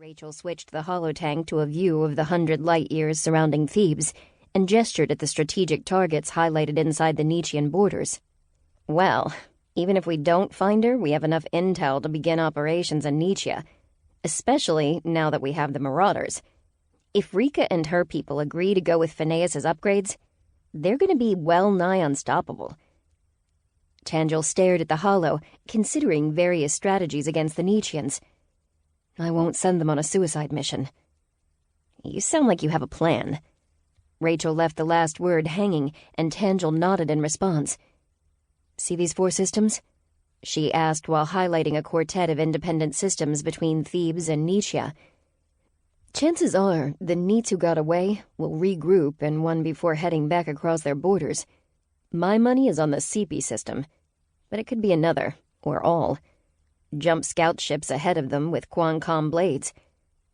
Rachel switched the holotank to a view of the 100 light-years surrounding Thebes and gestured at the strategic targets highlighted inside the Nietzschean borders. Well, even if we don't find her, we have enough intel to begin operations in Nietzsche, especially now that we have the Marauders. If Rika and her people agree to go with Phineas's upgrades, they're going to be well-nigh unstoppable. Tanjil stared at the holo, considering various strategies against the Nietzscheans. I won't send them on a suicide mission. You sound like you have a plan. Rachel left the last word hanging, and Tanjil nodded in response. See these 4 systems? She asked while highlighting a quartet of independent systems between Thebes and Nietzsche. Chances are the Neets who got away will regroup in one before heading back across their borders. My money is on the CP system, but it could be another, or all. Jump scout ships ahead of them with Quancom blades.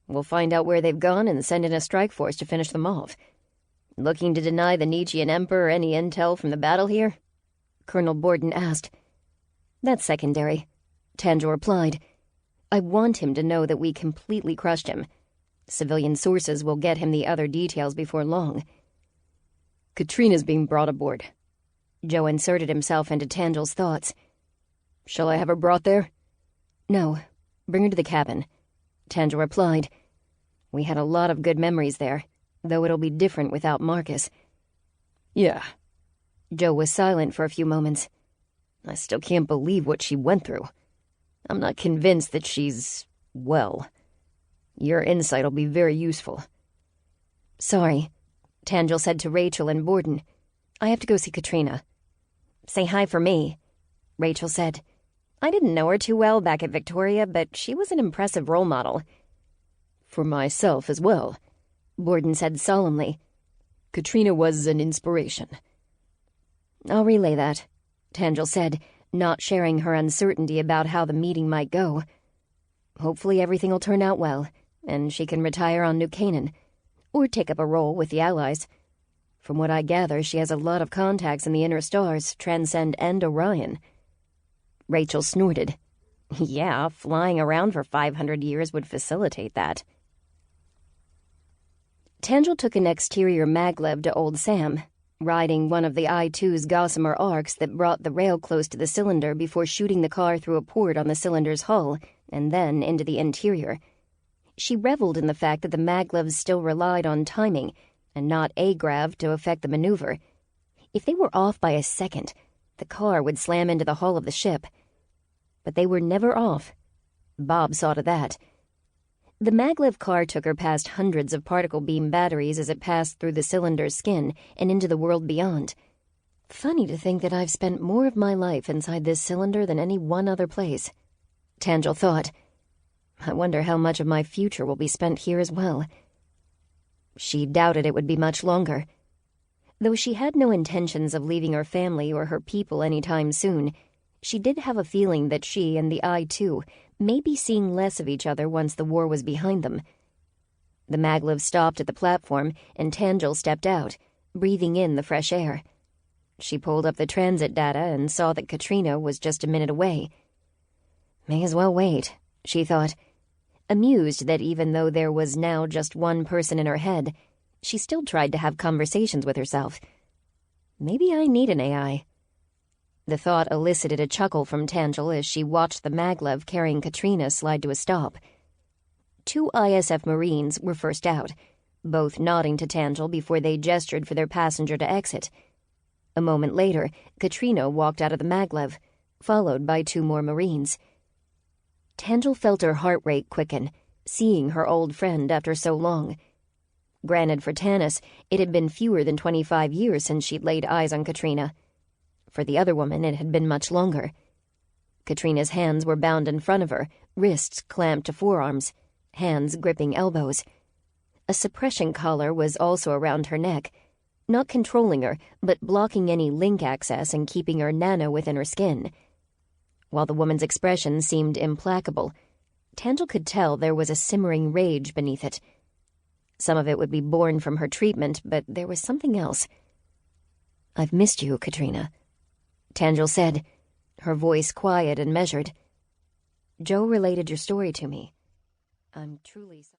We'll find out where they've gone and send in a strike force to finish them off. Looking to deny the Nietzschean Emperor any intel from the battle here? Colonel Borden asked. That's secondary, Tanjil replied. I want him to know that we completely crushed him. Civilian sources will get him the other details before long. Katrina's being brought aboard. Joe inserted himself into Tanjil's thoughts. Shall I have her brought there? No, bring her to the cabin, Tanjil replied. We had a lot of good memories there, though it'll be different without Marcus. Yeah. Joe was silent for a few moments. I still can't believe what she went through. I'm not convinced that she's, well. Your insight'll be very useful. Sorry, Tanjil said to Rachel and Borden. I have to go see Katrina. Say hi for me, Rachel said. I didn't know her too well back at Victoria, but she was an impressive role model. For myself as well, Borden said solemnly. Katrina was an inspiration. I'll relay that, Tanjil said, not sharing her uncertainty about how the meeting might go. Hopefully everything will turn out well, and she can retire on New Canaan, or take up a role with the Allies. From what I gather, she has a lot of contacts in the inner stars, Transcend and Orion. Rachel snorted. Yeah, flying around for 500 years would facilitate that. Tanjil took an exterior maglev to Old Sam, riding one of the I-2's gossamer arcs that brought the rail close to the cylinder before shooting the car through a port on the cylinder's hull, and then into the interior. She reveled in the fact that the maglevs still relied on timing, and not A-grav to affect the maneuver. If they were off by a second, the car would slam into the hull of the ship. But they were never off. Bob saw to that. The maglev car took her past hundreds of particle beam batteries as it passed through the cylinder's skin and into the world beyond. Funny to think that I've spent more of my life inside this cylinder than any one other place, Tanjil thought. I wonder how much of my future will be spent here as well. She doubted it would be much longer. Though she had no intentions of leaving her family or her people anytime soon, she did have a feeling that she and the I-2 may be seeing less of each other once the war was behind them. The maglev stopped at the platform, and Tanjil stepped out, breathing in the fresh air. She pulled up the transit data and saw that Katrina was just a minute away. May as well wait, she thought, amused that even though there was now just one person in her head, she still tried to have conversations with herself. Maybe I need an AI. The thought elicited a chuckle from Tanjil as she watched the maglev carrying Katrina slide to a stop. 2 ISF Marines were first out, both nodding to Tanjil before they gestured for their passenger to exit. A moment later, Katrina walked out of the maglev, followed by 2 more Marines. Tanjil felt her heart rate quicken, seeing her old friend after so long. Granted, for Tanis, it had been fewer than 25 years since she'd laid eyes on Katrina. For the other woman, it had been much longer. Katrina's hands were bound in front of her, wrists clamped to forearms, hands gripping elbows. A suppression collar was also around her neck, not controlling her, but blocking any link access and keeping her nano within her skin. While the woman's expression seemed implacable, Tanjil could tell there was a simmering rage beneath it. Some of it would be born from her treatment, but there was something else. I've missed you, Katrina, Tanjil said, her voice quiet and measured. Joe related your story to me. I'm truly sorry.